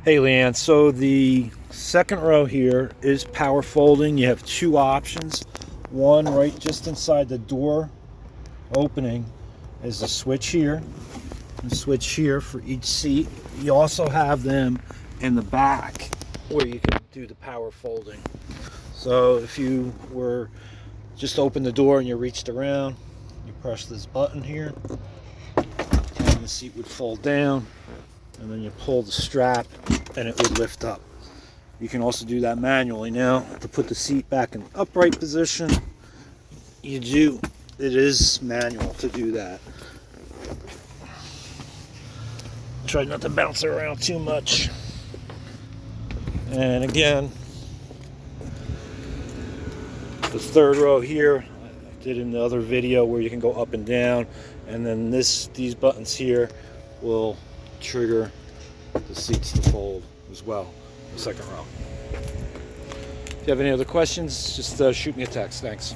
Hey Leanne, so the second row here is power folding. You have two options. One right just inside the door opening is a switch here, and a switch here for each seat. You also have them in the back where you can do the power folding. So if you were just open the door and you reached around, you press this button here, and the seat would fold down, and then you pull the strap and it would lift up. You can also do that manually. Now, to put the seat back in upright position, it is manual to do that. Try not to bounce it around too much. And again, the third row here, I did in the other video where you can go up and down, and then these buttons here will trigger the seats to fold as well, the second row. If you have any other questions, just shoot me a text. Thanks.